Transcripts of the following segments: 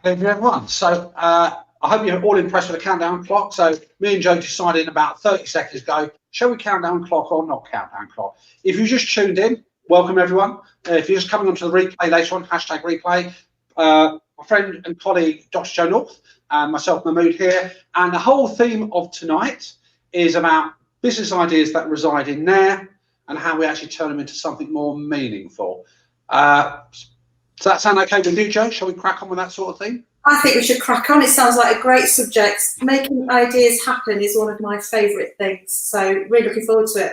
Evening, everyone. So I hope you're all impressed with the countdown clock. So me and Joe decided about 30 seconds ago, shall we countdown clock or not countdown clock? If you just tuned in, welcome everyone. If you're just coming onto the replay later on, hashtag replay, my friend and colleague Dr. Joe North and myself, Mahmood here. And the whole theme of tonight is about business ideas that reside in there and how we actually turn them into something more meaningful. Does that sound okay with you, Joe? Shall we crack on with that sort of thing? I think we should crack on. It sounds like a great subject. Making ideas happen is one of my favourite things. So really looking forward to it.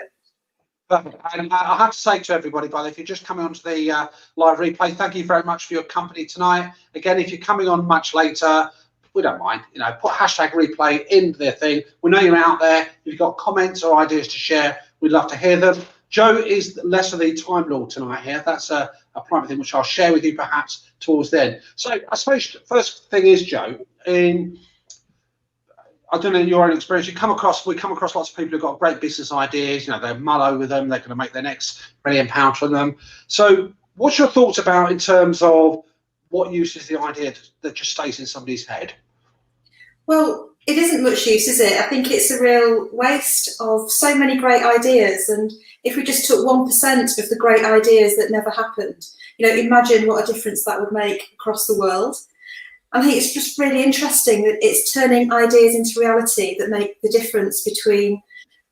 Perfect. And I have to say to everybody, by the way, if you're just coming onto the live replay, thank you very much for your company tonight. Again, if you're coming on much later, we don't mind. You know, put hashtag replay in their thing. We know you're out there. If you've got comments or ideas to share, we'd love to hear them. Joe is less of the Time Lord tonight here. That's a private thing which I'll share with you perhaps towards then. So I suppose first thing is, Joe, I don't know, in your own experience, we come across lots of people who've got great business ideas. You know, they mull over them, they're going to make their next £1 million from them. So what's your thoughts about in terms of what use is the idea that just stays in somebody's head? Well, it isn't much use, is it? I think it's a real waste of so many great ideas. And if we just took 1% of the great ideas that never happened, you know, imagine what a difference that would make across the world. I think it's just really interesting that it's turning ideas into reality that make the difference between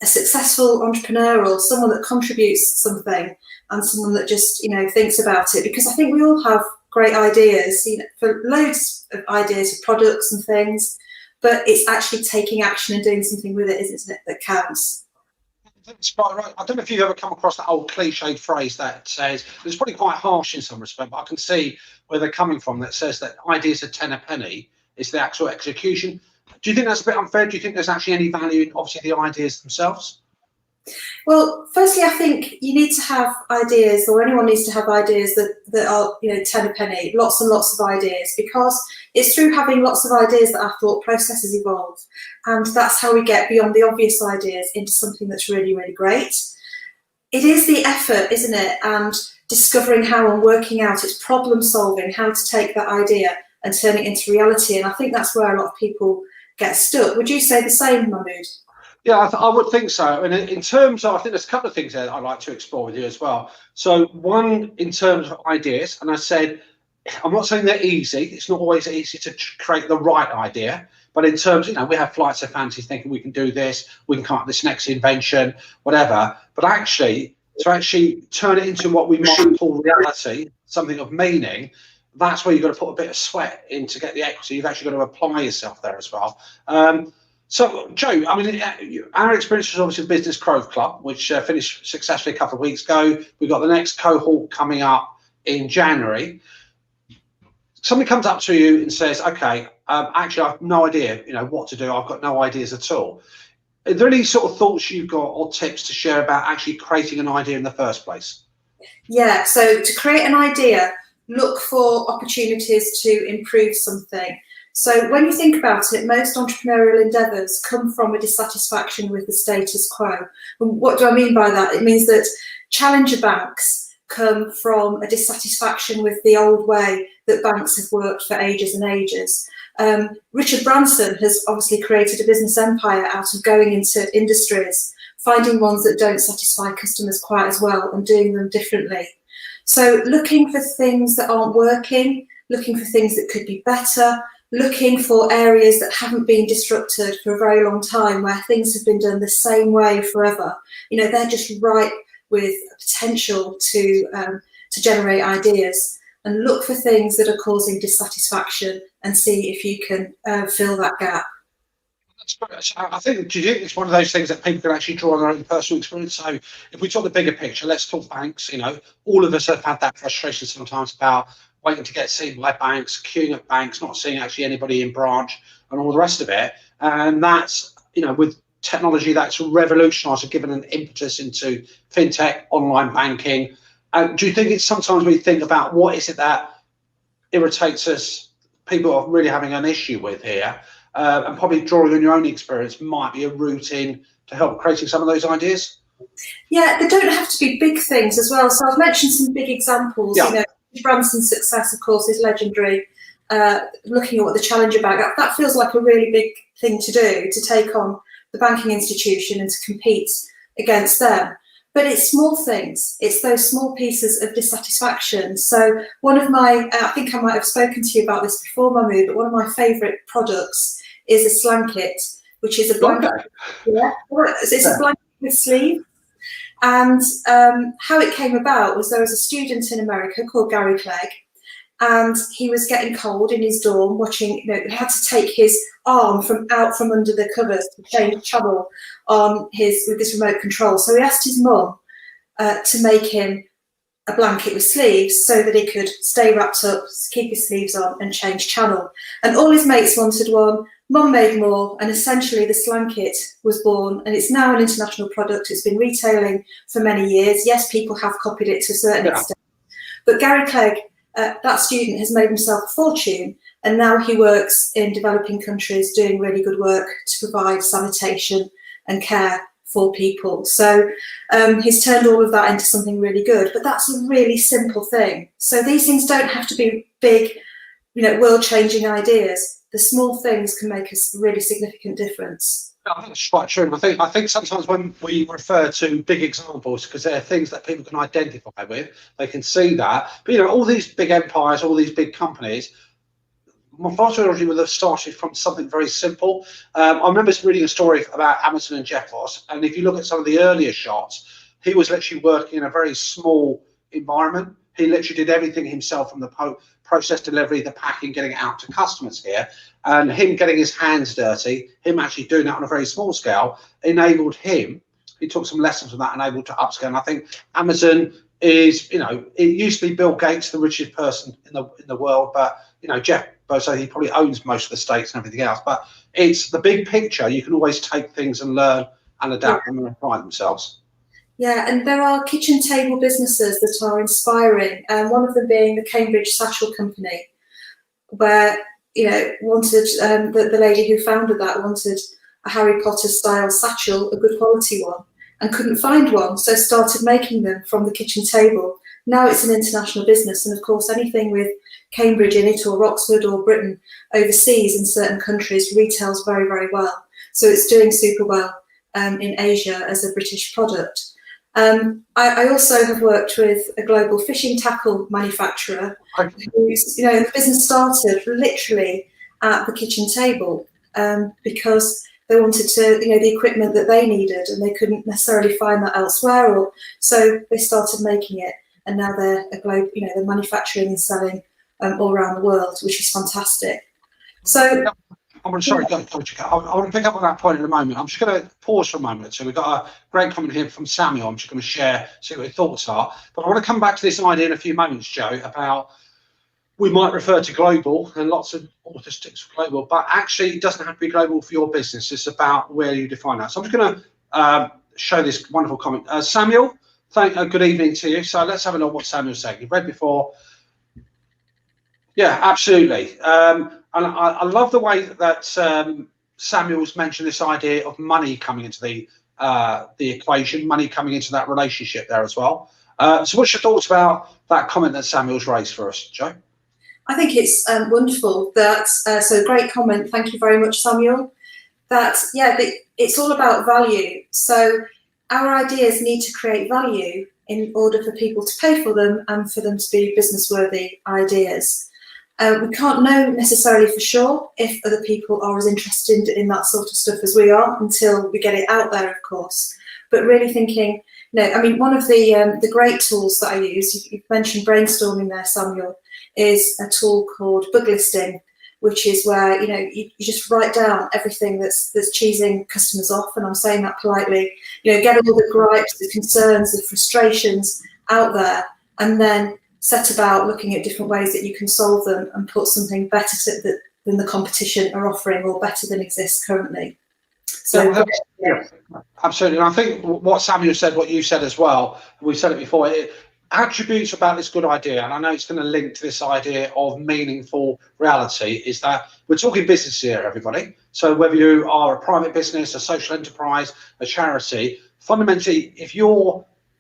a successful entrepreneur or someone that contributes something and someone that just, you know, thinks about it. Because I think we all have great ideas, you know, for loads of ideas for products and things. But it's actually taking action and doing something with it, isn't it, that counts? That's quite right. I don't know if you've ever come across that old cliched phrase that says, it's probably quite harsh in some respect, but I can see where they're coming from, that says that ideas are 10 a penny, it's the actual execution. Do you think that's a bit unfair? Do you think there's actually any value in, obviously, the ideas themselves? Well, firstly, I think you need to have ideas, or anyone needs to have ideas that are, you know, 10 a penny, lots and lots of ideas, because it's through having lots of ideas that our thought processes evolve. And that's how we get beyond the obvious ideas into something that's really, really great. It is the effort, isn't it? And discovering how and working out, it's problem solving, how to take that idea and turn it into reality. And I think that's where a lot of people get stuck. Would you say the same, Mahmood? Yeah, I would think so. And in terms of, I think there's a couple of things there that I'd like to explore with you as well. So one, in terms of ideas, and I said, I'm not saying they're easy. It's not always easy to create the right idea. But in terms, you know, we have flights of fancy thinking we can do this, we can come up with this next invention, whatever. But actually, to actually turn it into what we might call reality, something of meaning, that's where you've got to put a bit of sweat in to get the equity. You've actually got to apply yourself there as well. So, Joe, I mean, our experience was obviously Business Growth Club, which finished successfully a couple of weeks ago. We've got the next cohort coming up in January. Somebody comes up to you and says, okay, actually, I have no idea, you know, what to do. I've got no ideas at all. Are there any sort of thoughts you've got or tips to share about actually creating an idea in the first place? Yeah, so to create an idea, look for opportunities to improve something. So when you think about it, most entrepreneurial endeavours come from a dissatisfaction with the status quo. And what do I mean by that? It means that challenger banks come from a dissatisfaction with the old way that banks have worked for ages and ages. Richard Branson has obviously created a business empire out of going into industries, finding ones that don't satisfy customers quite as well and doing them differently. So looking for things that aren't working, looking for things that could be better, looking for areas that haven't been disrupted for a very long time, where things have been done the same way forever. You know, they're just ripe with potential to generate ideas. And look for things that are causing dissatisfaction and see if you can fill that gap. I think it's one of those things that people can actually draw on their own personal experience. So if we talk the bigger picture, let's talk banks. You know, all of us have had that frustration sometimes about waiting to get seen by banks, queuing at banks, not seeing actually anybody in branch and all the rest of it. And that's, you know, with technology that's revolutionised and given an impetus into fintech, online banking. Do you think it's sometimes we think about what is it that irritates us, people are really having an issue with here, and probably drawing on your own experience might be a route in to help creating some of those ideas? Yeah, they don't have to be big things as well. So I've mentioned some big examples. Yeah. You know, Branson's success, of course, is legendary. looking at what the challenge about that feels like a really big thing to do, to take on the banking institution and to compete against them. But it's small things. It's those small pieces of dissatisfaction. So one of my, I think I might have spoken to you about this before, Mahmood, but one of my favourite products is a slanket, which is a blanket. Okay. Yeah, it's a blanket with sleeves. And how it came about was there was a student in America called Gary Clegg, and he was getting cold in his dorm watching, he had to take his arm out from under the covers to change channel on with this remote control. So he asked his mum to make him a blanket with sleeves so that he could stay wrapped up, keep his sleeves on and change channel. And all his mates wanted one, mum made more, and essentially the slanket was born, and it's now an international product. It's been retailing for many years. Yes, people have copied it to a certain extent, but Gary Clegg, that student, has made himself a fortune, and now he works in developing countries doing really good work to provide sanitation and care for people. So he's turned all of that into something really good, but that's a really simple thing. So these things don't have to be big, world-changing ideas. The small things can make a really significant difference. I think that's quite true. I think sometimes when we refer to big examples, because they're things that people can identify with, they can see that. But all these big empires, all these big companies, majority would have started from something very simple. I remember reading a story about Amazon and Jeff Voss, and if you look at some of the earlier shots, he was literally working in a very small environment. He literally did everything himself, from the process delivery, the packing, getting it out to customers here. And him getting his hands dirty, him actually doing that on a very small scale, enabled him, he took some lessons from that and able to upscale. And I think Amazon is, it used to be Bill Gates, the richest person in the world, but, Jeff Bezos, he probably owns most of the states and everything else. But it's the big picture. You can always take things and learn and adapt them and apply themselves. Yeah, and there are kitchen table businesses that are inspiring, and one of them being the Cambridge Satchel Company, where wanted the lady who founded that wanted a Harry Potter style satchel, a good quality one, and couldn't find one, so started making them from the kitchen table. Now it's an international business, and of course anything with Cambridge in it, or Oxford or Britain overseas in certain countries, retails very, very well. So it's doing super well in Asia as a British product. I also have worked with a global fishing tackle manufacturer whose the business started literally at the kitchen table because they wanted to, the equipment that they needed, and they couldn't necessarily find that elsewhere, or so they started making it, and now they're a global, they're manufacturing and selling all around the world, which is fantastic. So. I want to pick up on that point in a moment. I'm just going to pause for a moment. So we've got a great comment here from Samuel. I'm just going to see what your thoughts are. But I want to come back to this idea in a few moments, Joe, about we might refer to global, and lots of authors stick to global, but actually it doesn't have to be global for your business. It's about where you define that. So I'm just going to show this wonderful comment. Samuel, good evening to you. So let's have a look at what Samuel's saying. You've read before. Yeah, absolutely. And I love the way that Samuel's mentioned this idea of money coming into the equation, money coming into that relationship there as well. So what's your thoughts about that comment that Samuel's raised for us, Joe? I think it's wonderful. So great comment. Thank you very much, Samuel. It's all about value. So our ideas need to create value in order for people to pay for them and for them to be business-worthy ideas. We can't know necessarily for sure if other people are as interested in that sort of stuff as we are until we get it out there, of course. But really thinking, one of the great tools that I use, you've mentioned brainstorming there, Samuel, is a tool called bug listing, which is where you just write down everything that's cheesing customers off, and I'm saying that politely. Get all the gripes, the concerns, the frustrations out there, and then set about looking at different ways that you can solve them and put something better than the competition are offering, or better than exists currently. So yeah, absolutely. And I think what Samuel said, what you said as well, we've said it before, attributes about this good idea, and I know it's going to link to this idea of meaningful reality, is that we're talking business here, everybody. So whether you are a private business, a social enterprise, a charity, fundamentally, if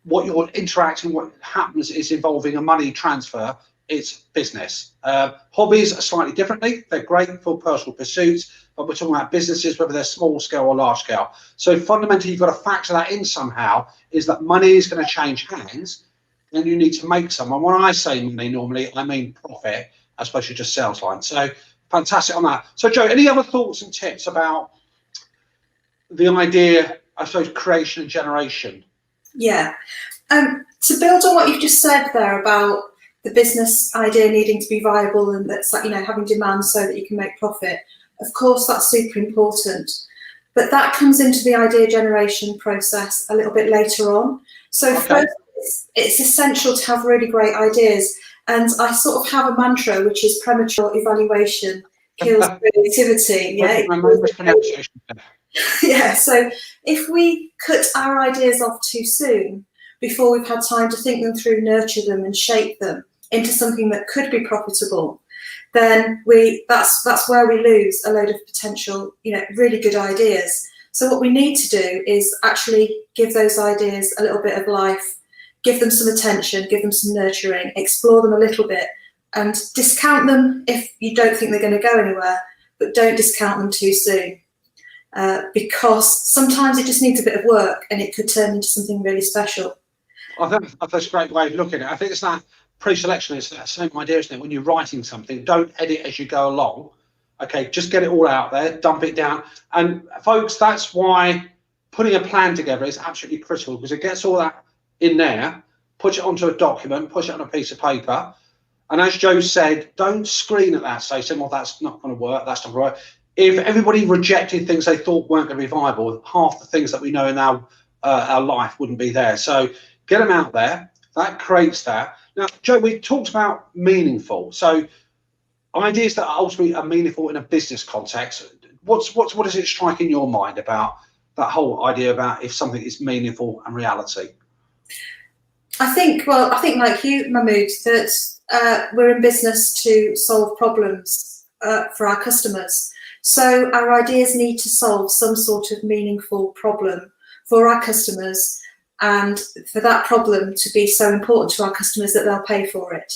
what you're interacting, what happens is involving a money transfer, it's business. Hobbies are slightly differently. They're great for personal pursuits, but we're talking about businesses, whether they're small scale or large scale. So fundamentally, you've got to factor that in somehow, is that money is going to change hands, and you need to make some. And when I say money, normally I mean profit, as opposed to just sales line. So fantastic on that. So Jo, any other thoughts and tips about the idea, I suppose, creation and generation? Yeah. To build on what you've just said there about the business idea needing to be viable and that's like, having demand so that you can make profit, of course that's super important. But that comes into the idea generation process a little bit later on. So first, it's essential to have really great ideas. And I sort of have a mantra, which is premature evaluation kills creativity. Yeah, so if we cut our ideas off too soon, before we've had time to think them through, nurture them and shape them into something that could be profitable, then that's where we lose a load of potential, really good ideas. So what we need to do is actually give those ideas a little bit of life, give them some attention, give them some nurturing, explore them a little bit, and discount them if you don't think they're going to go anywhere, but don't discount them too soon. Because sometimes it just needs a bit of work and it could turn into something really special. I think that's a great way of looking at it. I think it's that pre-selection, it's that same idea, isn't it? When you're writing something, don't edit as you go along. Okay, just get it all out there, dump it down. And folks, that's why putting a plan together is absolutely critical, because it gets all that in there, push it onto a document, push it on a piece of paper. And as Jo said, don't screen at that stage, saying, well, that's not going to work, that's not right. If everybody rejected things they thought weren't going to be viable, half the things that we know in our life wouldn't be there. So get them out there. That creates that. Now, Jo, we talked about meaningful. So ideas that ultimately are meaningful in a business context. What does it strike in your mind about that whole idea about if something is meaningful and reality? I think like you, Mahmood, that we're in business to solve problems for our customers. So our ideas need to solve some sort of meaningful problem for our customers, and for that problem to be so important to our customers that they'll pay for it.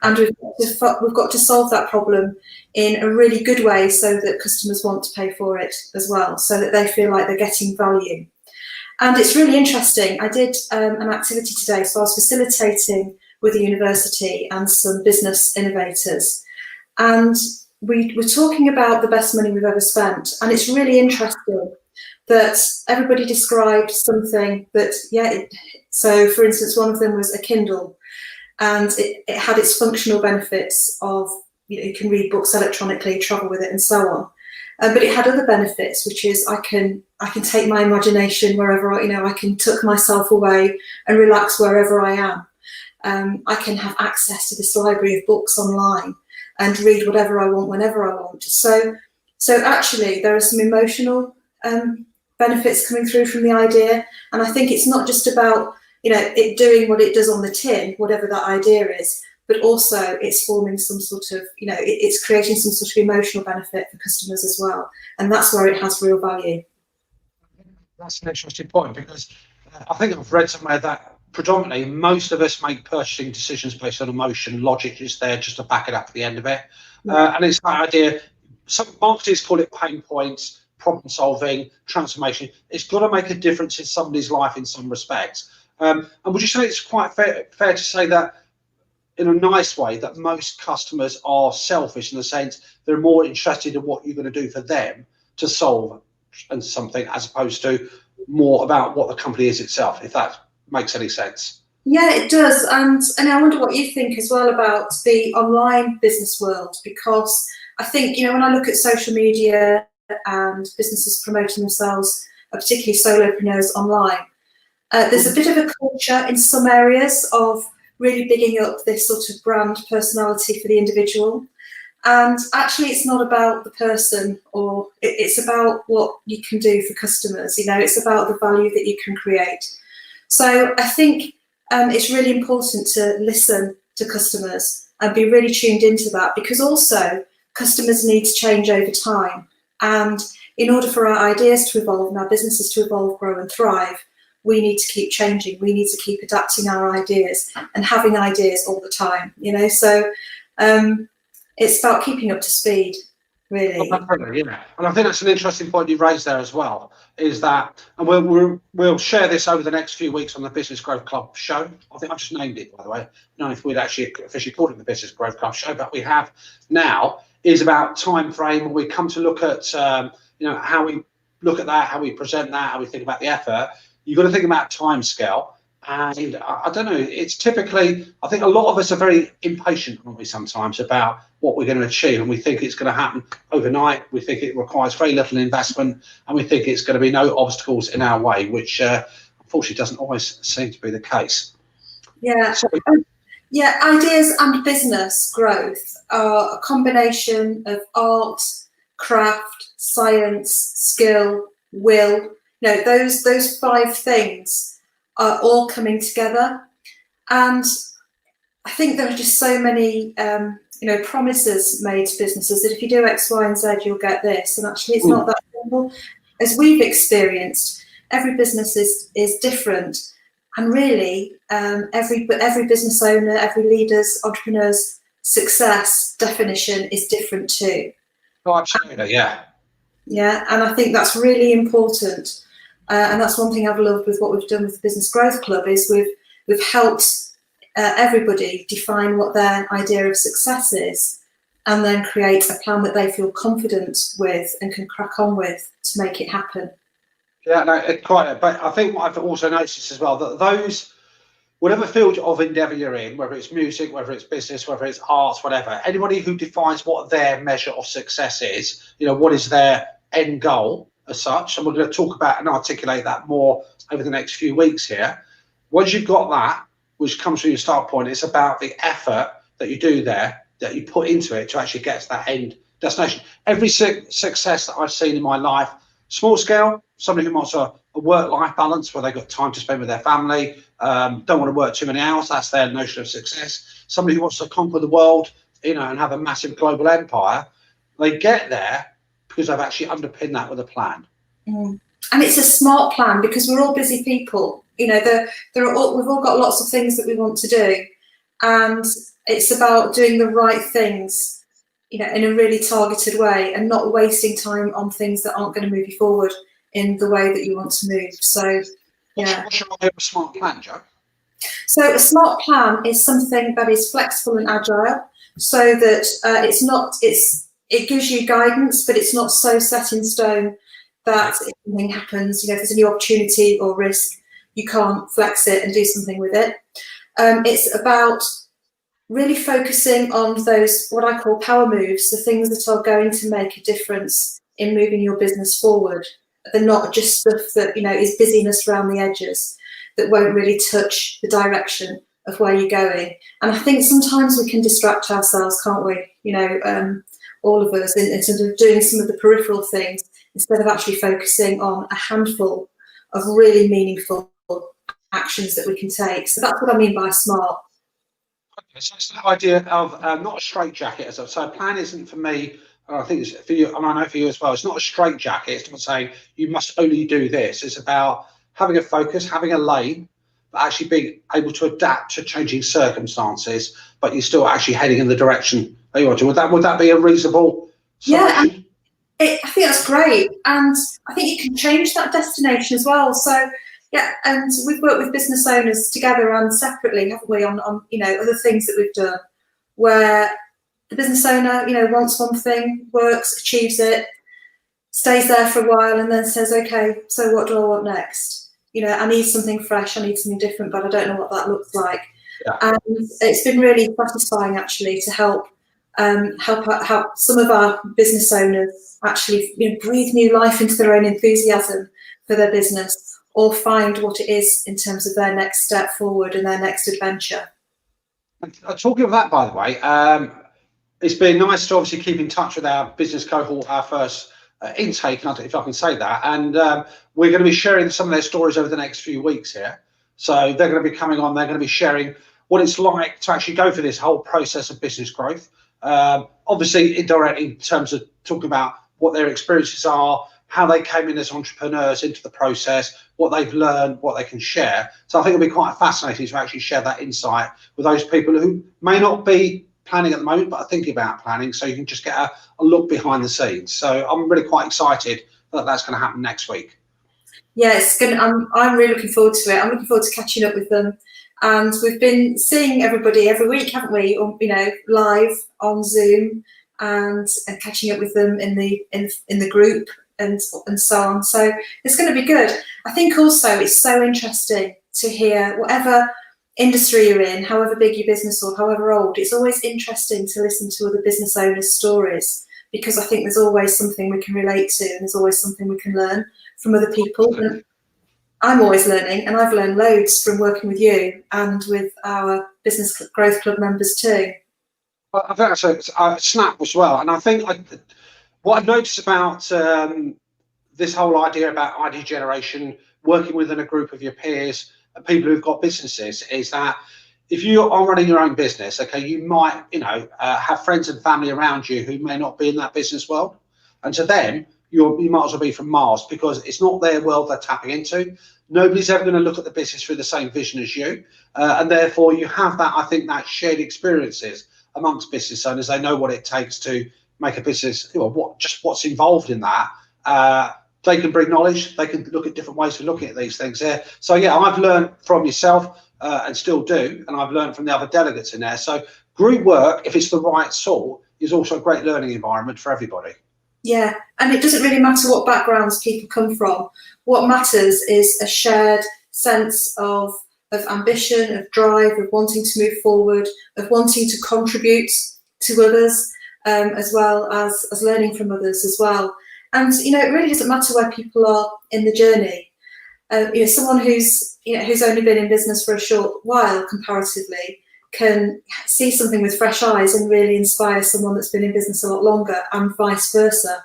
And we've got to solve that problem in a really good way so that customers want to pay for it as well, so that they feel like they're getting value. And it's really interesting. I did an activity today, so I was facilitating with a university and some business innovators. And we were talking about the best money we've ever spent. And it's really interesting that everybody described something that, so for instance, one of them was a Kindle, and it had its functional benefits of, you can read books electronically, travel with it and so on. But it had other benefits, which is I can take my imagination wherever, I can tuck myself away and relax wherever I am. I can have access to this library of books online and read whatever I want, whenever I want. So actually there are some emotional benefits coming through from the idea. And I think it's not just about, it doing what it does on the tin, whatever that idea is, but also it's forming some sort of, it's creating some sort of emotional benefit for customers as well. And that's where it has real value. That's an interesting point, because I think I've read somewhere that predominantly most of us make purchasing decisions based on emotion. Logic is there just to back it up at the end of it. And it's that idea, some marketers call it pain points, problem solving, transformation. It's got to make a difference in somebody's life in some respects. And would you say it's quite fair to say that, in a nice way, that most customers are selfish in the sense they're more interested in what you're going to do for them to solve and something, as opposed to more about what the company is itself, if that makes any sense? Yeah, it does. And I wonder what you think as well about the online business world, because I think, when I look at social media and businesses promoting themselves, particularly solopreneurs online, there's a bit of a culture in some areas of really bigging up this sort of brand personality for the individual. And actually it's not about the person, or it's about what you can do for customers. It's about the value that you can create. So I think it's really important to listen to customers and be really tuned into that, because also customers' needs change over time. And in order for our ideas to evolve and our businesses to evolve, grow and thrive, we need to keep changing. We need to keep adapting our ideas and having ideas all the time, you know. So it's about keeping up to speed, really. Yeah. And I think that's an interesting point you raised there as well, is that, and we'll share this over the next few weeks on the Business Growth Club show. I think I've just named it, by the way. I don't know if we'd actually officially called it the Business Growth Club show, but we have now, is about time frame. We come to look at, how we look at that, how we present that, how we think about the effort. You've got to think about timescale. And I don't know, it's typically, I think a lot of us are very impatient, aren't we, sometimes, about what we're going to achieve. And we think it's going to happen overnight. We think it requires very little investment. And we think it's going to be no obstacles in our way, which unfortunately doesn't always seem to be the case. Yeah. Yeah, ideas and business growth are a combination of art, craft, science, skill, will. Those 5 things are all coming together, and I think there are just so many promises made to businesses that if you do X, Y, and Z, you'll get this. And actually, it's not that simple. As we've experienced, every business is different, and really, every business owner, every leader's, entrepreneur's success definition is different too. Oh, absolutely, yeah. Yeah, and I think that's really important. And that's one thing I've loved with what we've done with the Business Growth Club, is we've helped everybody define what their idea of success is, and then create a plan that they feel confident with and can crack on with to make it happen. Yeah, no, quite. But I think what I've also noticed as well, that those, whatever field of endeavour you're in, whether it's music, whether it's business, whether it's arts, whatever, anybody who defines what their measure of success is, what is their end goal as such, and we're going to talk about and articulate that more over the next few weeks here. Once you've got that, which comes from your start point, it's about the effort that you do there, that you put into it to actually get to that end destination. Every success that I've seen in my life, small scale, somebody who wants a work-life balance where they've got time to spend with their family, don't want to work too many hours, that's their notion of success. Somebody who wants to conquer the world, and have a massive global empire, they get there because they've actually underpinned that with a plan. And it's a smart plan, because we're all busy people. We've all got lots of things that we want to do, and it's about doing the right things, in a really targeted way, and not wasting time on things that aren't going to move you forward in the way that you want to move. So, yeah. What's your idea of a smart plan, Jo? So a smart plan is something that is flexible and agile, so that it gives you guidance, but it's not so set in stone that if something happens, if there's a new opportunity or risk, you can't flex it and do something with it. It's about really focusing on those, what I call power moves, the things that are going to make a difference in moving your business forward. They're not just stuff that, is busyness around the edges that won't really touch the direction of where you're going. And I think sometimes we can distract ourselves, can't we? All of us, instead of doing some of the peripheral things, instead of actually focusing on a handful of really meaningful actions that we can take. So that's what I mean by smart. Okay, so it's the idea of not a straitjacket. So a plan isn't for me, and I think it's for you, and I know for you as well, it's not a straitjacket. It's not saying you must only do this. It's about having a focus, having a lane, but actually being able to adapt to changing circumstances, but you're still actually heading in the direction that you want to. Would that be a reasonable solution? Yeah, I think that's great. And I think you can change that destination as well. So, yeah, and we've worked with business owners together and separately, haven't we, on other things that we've done, where the business owner, wants one thing, works, achieves it, stays there for a while, and then says, okay, so what do I want next? I need something fresh, I need something different, but I don't know what that looks like. Yeah. And it's been really satisfying, actually, to help some of our business owners actually breathe new life into their own enthusiasm for their business, or find what it is in terms of their next step forward and their next adventure. Talking of that, by the way, it's been nice to obviously keep in touch with our business cohort, our first intake, if I can say that, and we're going to be sharing some of their stories over the next few weeks here. So they're going to be coming on, they're going to be sharing what it's like to actually go through this whole process of business growth. Obviously indirectly in terms of talking about what their experiences are, how they came in as entrepreneurs into the process, what they've learned, what they can share. So I think it'll be quite fascinating to actually share that insight with those people who may not be planning at the moment, but are thinking about planning, so you can just get a look behind the scenes. So I'm really quite excited that that's going to happen next week. Yeah, it's going. I'm really looking forward to it. I'm looking forward to catching up with them, and we've been seeing everybody every week, haven't we? Or, you know, live on Zoom, and catching up with them in the group and so on. So it's going to be good. I think also it's so interesting to hear whatever industry you're in, however big your business or however old. It's always interesting to listen to other business owners' stories, because I think there's always something we can relate to, and there's always something we can learn from other people. And I'm always learning, and I've learned loads from working with you and with our Business Growth Club members too. Well, I think that's a snap as well. And I think what I've noticed about this whole idea about idea generation, working within a group of your peers and people who've got businesses, is that if you are running your own business, okay, you might, have friends and family around you who may not be in that business world. And to them, you might as well be from Mars, because it's not their world they're tapping into. Nobody's ever going to look at the business through the same vision as you. And therefore, you have that, I think, that shared experiences amongst business owners. They know what it takes to make a business, what's involved in that. They can bring knowledge. They can look at different ways of looking at these things there. So, yeah, I've learned from yourself and still do. And I've learned from the other delegates in there. So group work, if it's the right sort, is also a great learning environment for everybody. Yeah, and it doesn't really matter what backgrounds people come from. What matters is a shared sense of ambition, of drive, of wanting to move forward, of wanting to contribute to others, as well as learning from others as well. And it really doesn't matter where people are in the journey. Someone who's only been in business for a short while comparatively can see something with fresh eyes and really inspire someone that's been in business a lot longer, and vice versa.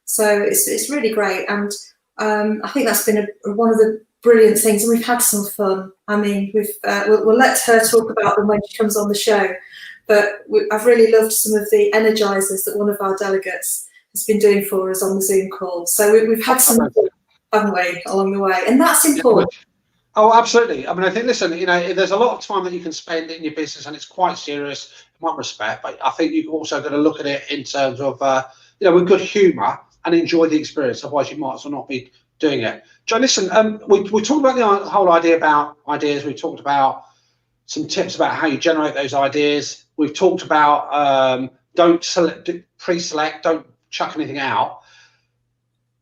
So it's really great, and I think that's been one of the brilliant things, and we've had some fun. I mean, we'll let her talk about them when she comes on the show, but I've really loved some of the energizers that one of our delegates has been doing for us on the Zoom call. So we've had some fun, haven't we, along the way, and that's important. Oh, absolutely. I mean, I think, listen, there's a lot of time that you can spend in your business, and it's quite serious in one respect, but I think you've also got to look at it in terms of, with good humour and enjoy the experience. Otherwise, you might as well not be doing it. Jo, listen, we talked about the whole idea about ideas. We talked about some tips about how you generate those ideas. We've talked about don't pre-select, don't chuck anything out.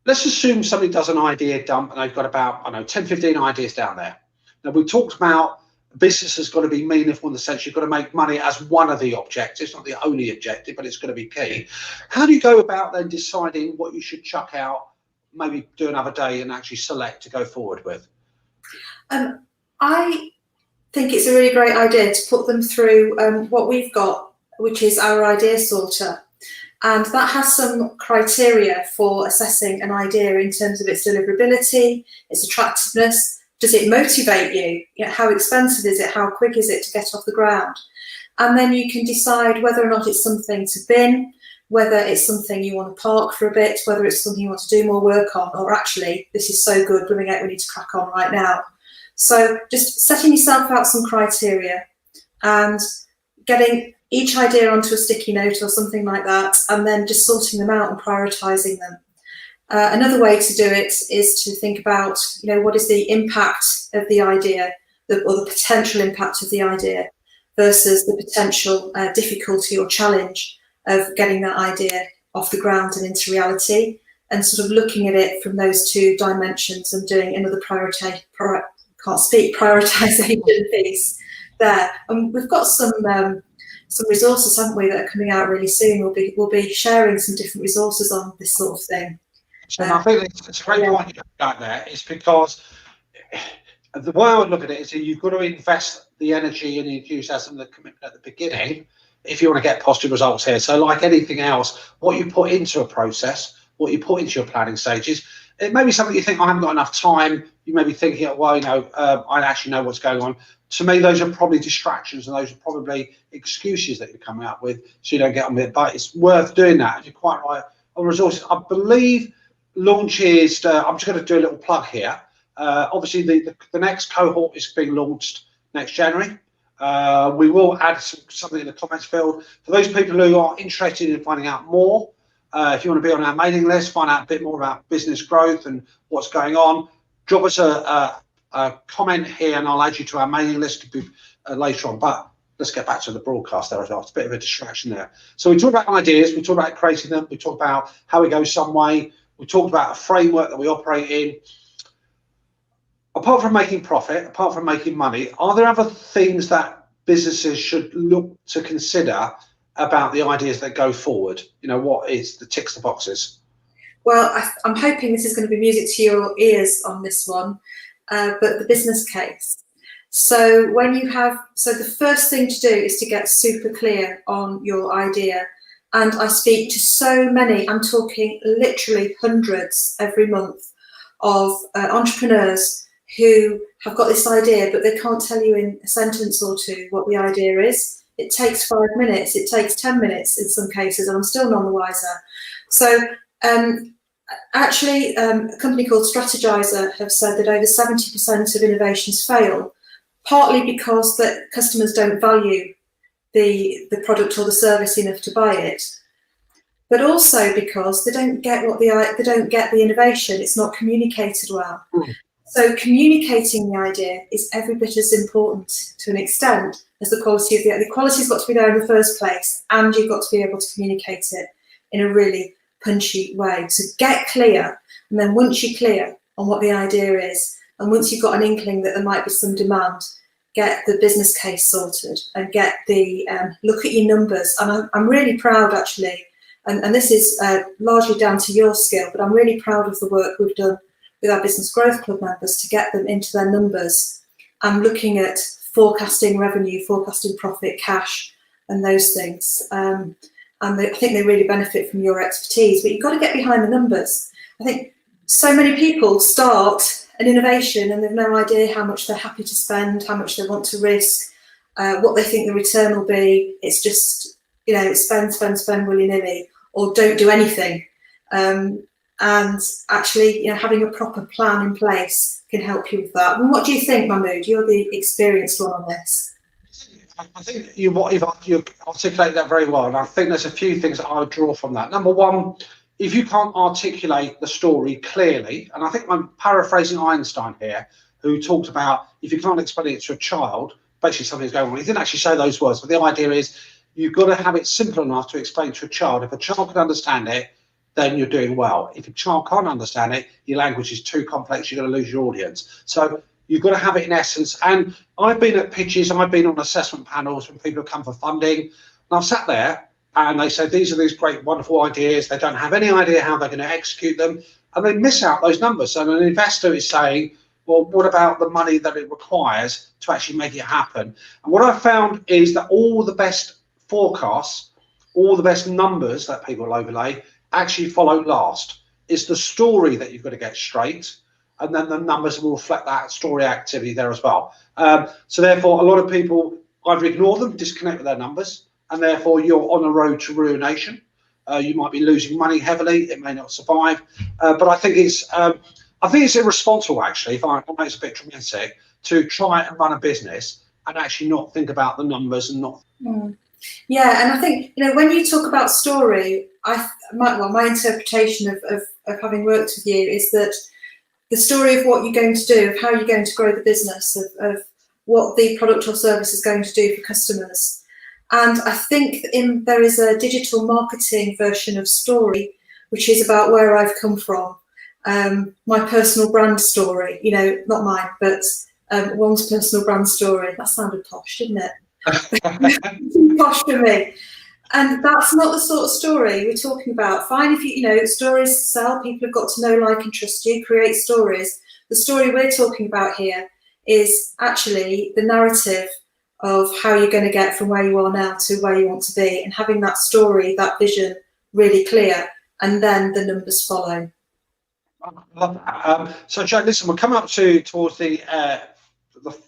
Let's assume somebody does an idea dump and they've got about, 10, 15 ideas down there. Now, we talked about business has got to be meaningful in the sense you've got to make money as one of the objectives, not the only objective, but it's got to be key. How do you go about then deciding what you should chuck out, maybe do another day and actually select to go forward with? I think it's a really great idea to put them through what we've got, which is our idea sorter. And that has some criteria for assessing an idea in terms of its deliverability, its attractiveness. Does it motivate you? How expensive is it? How quick is it to get off the ground? And then you can decide whether or not it's something to bin, whether it's something you want to park for a bit, whether it's something you want to do more work on, or actually, this is so good, we need to crack on right now. So just setting yourself out some criteria and getting each idea onto a sticky note or something like that, and then just sorting them out and prioritising them. Another way to do it is to think about, what is the impact of the idea, or the potential impact of the idea, versus the potential difficulty or challenge of getting that idea off the ground and into reality, and sort of looking at it from those two dimensions and doing another prioritisation piece there. And we've got some resources, haven't we, that are coming out really soon. We'll be sharing some different resources on this sort of thing. And I think it's a great point you got there. It's because the way I would look at it is that you've got to invest the energy and the enthusiasm and the commitment at the beginning if you want to get positive results here. So like anything else, what you put into a process, what you put into your planning stages, it may be something you think, I haven't got enough time. You may be thinking, I actually know what's going on. To me, those are probably distractions, and those are probably excuses that you're coming up with so you don't get on with it. But it's worth doing that. You're quite right on resources. I believe launches. I'm just going to do a little plug here. Obviously, the next cohort is being launched next January. We will add something in the comments field for those people who are interested in finding out more. If you want to be on our mailing list, find out a bit more about business growth and what's going on, drop us a comment here, and I'll add you to our mailing list later on. But let's get back to the broadcast there as well. It's a bit of a distraction there. So we talk about ideas, we talk about creating them, we talk about how we go some way, we talked about a framework that we operate in. Apart from making profit, apart from making money, are there other things that businesses should look to consider about the ideas that go forward? You know, what is the ticks the boxes? Well, I'm hoping this is going to be music to your ears on this one, but the business case. So the first thing to do is to get super clear on your idea. And I speak to so many, I'm talking literally hundreds every month of entrepreneurs who have got this idea, but they can't tell you in a sentence or two what the idea is. It takes 5 minutes, it takes 10 minutes in some cases, and I'm still none the wiser. So actually, a company called Strategizer have said that over 70% of innovations fail, partly because that customers don't value the product or the service enough to buy it, but also because they don't get the innovation. It's not communicated well. So communicating the idea is every bit as important to an extent as the quality of the quality's got to be there in the first place, and you've got to be able to communicate it in a really punchy way. So get clear, and then once you're clear on what the idea is, and once you've got an inkling that there might be some demand, get the business case sorted and get the look at your numbers. And I'm really proud, actually, and this is largely down to your skill, but I'm really proud of the work we've done with our Business Growth Club members to get them into their numbers. I'm looking at forecasting revenue, forecasting profit, cash, and those things. And I think they really benefit from your expertise, but you've got to get behind the numbers. I think so many people start an innovation and they've no idea how much they're happy to spend, how much they want to risk, what they think the return will be. It's just, you know, spend willy-nilly, or don't do anything. And actually, you know, having a proper plan in place can help you with that. And what do you think, Mahmood? You're the experienced one on this. I think you articulate that very well, and I think there's a few things that I would draw from that. Number one, if you can't articulate the story clearly, and I think I'm paraphrasing Einstein here, who talked about if you can't explain it to a child, basically something's going on. He didn't actually say those words, but the idea is you've got to have it simple enough to explain to a child. If a child can understand it, then you're doing well. If a child can't understand it, your language is too complex, you're going to lose your audience. So you've got to have it in essence. And I've been at pitches, I've been on assessment panels when people have come for funding, and I've sat there and they say, these are these great, wonderful ideas. They don't have any idea how they're going to execute them, and they miss out those numbers. So an investor is saying, well, what about the money that it requires to actually make it happen? And what I've found is that all the best forecasts, all the best numbers that people overlay actually follow last. It's the story that you've got to get straight, and then the numbers will reflect that story activity there as well. So therefore, a lot of people either ignore them, disconnect with their numbers, and therefore you're on a road to ruination. You might be losing money heavily. It may not survive. But I think it's irresponsible, actually, if I know it's a bit dramatic, to try and run a business and actually not think about the numbers and not. Yeah, and I think, you know, when you talk about story, my interpretation of having worked with you is that the story of what you're going to do, of how you're going to grow the business, of what the product or service is going to do for customers. And I think there is a digital marketing version of story, which is about where I've come from, my personal brand story, you know, not mine, but one's personal brand story. That sounded posh, didn't it? Posh for me. And that's not the sort of story we're talking about. Fine, if you know, stories sell, people have got to know, like, and trust you, create stories. The story we're talking about here is actually the narrative of how you're going to get from where you are now to where you want to be, and having that story, that vision really clear, and then the numbers follow. I love that. So, Jo, listen, we're coming up towards the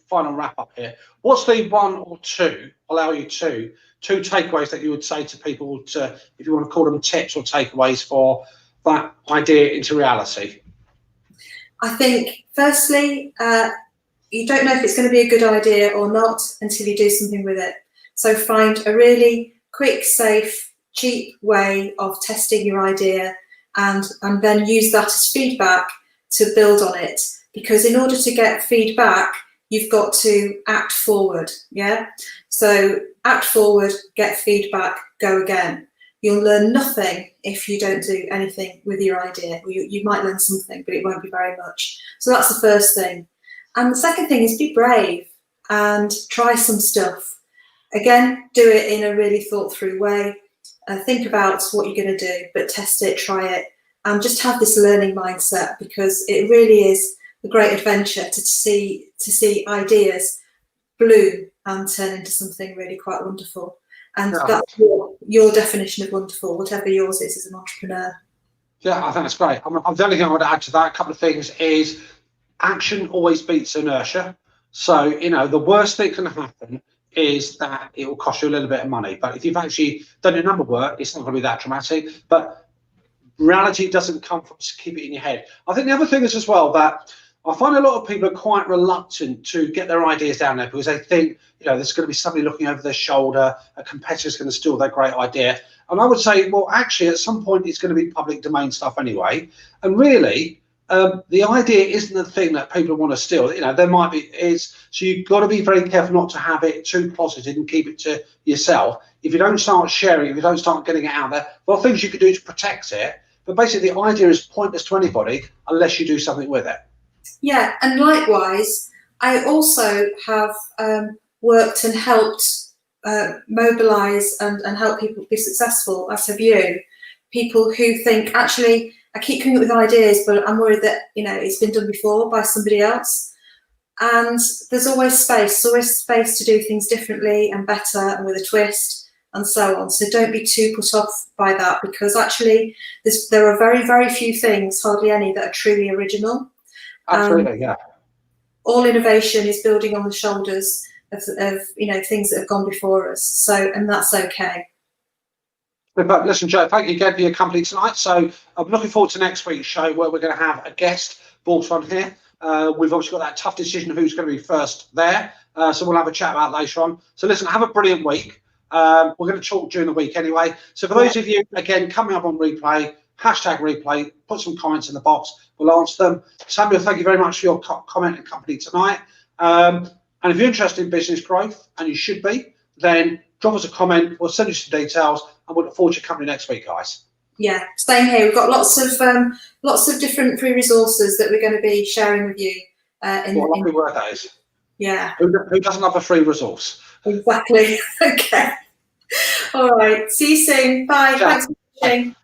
final wrap up here. What's the one or two, allow you two takeaways that you would say to people, if you want to call them tips or takeaways for that idea into reality? I think, firstly, you don't know if it's going to be a good idea or not until you do something with it. So find a really quick, safe, cheap way of testing your idea, and then use that as feedback to build on it. Because in order to get feedback, you've got to act forward, yeah? So act forward, get feedback, go again. You'll learn nothing if you don't do anything with your idea. You might learn something, but it won't be very much. So that's the first thing. And the second thing is be brave and try some stuff. Again, do it in a really thought through way. Think about what you're going to do, but test it, try it, and just have this learning mindset, because it really is a great adventure to see ideas bloom and turn into something really quite wonderful. And that's your definition of wonderful, whatever yours is as an entrepreneur. Yeah, I think that's great. The only thing I would add to that, a couple of things, is action always beats inertia. So, the worst thing that can happen is that it will cost you a little bit of money. But if you've actually done your number work, it's not going to be that dramatic. But reality doesn't come from keep it in your head. I think the other thing is as well that I find a lot of people are quite reluctant to get their ideas down there because they think, there's going to be somebody looking over their shoulder, a competitor's going to steal their great idea. And I would say, well, actually, at some point, it's going to be public domain stuff anyway. And really, the idea isn't the thing that people want to steal. There might be, so you've got to be very careful not to have it too closeted and keep it to yourself. If you don't start sharing, if you don't start getting it out there, there are things you could do to protect it. But basically, the idea is pointless to anybody unless you do something with it. Yeah, and likewise, I also have worked and helped mobilise and help people be successful, as have you. People who think, actually, I keep coming up with ideas, but I'm worried that, it's been done before by somebody else. And there's always space to do things differently and better and with a twist and so on. So don't be too put off by that, because actually there are very, very few things, hardly any, that are truly original. Absolutely, yeah. All innovation is building on the shoulders of things that have gone before us. So, and that's okay. But listen, Jo, thank you again for your company tonight. So I'm looking forward to next week's show where we're going to have a guest brought on here. We've obviously got that tough decision of who's going to be first there. So we'll have a chat about that later on. So listen, have a brilliant week. We're going to talk during the week anyway. So for those of you, again, coming up on replay, #replay, put some comments in the box. We'll answer them. Samuel, thank you very much for your comment and company tonight. And if you're interested in business growth, and you should be, then drop us a comment. We'll send you some details, and we'll look forward to your company next week, guys. Yeah, staying here. We've got lots of different free resources that we're going to be sharing with you. What lovely word that is. Yeah. Who doesn't love a free resource? Exactly. Okay. All right. See you soon. Bye. Ciao. Thanks for watching.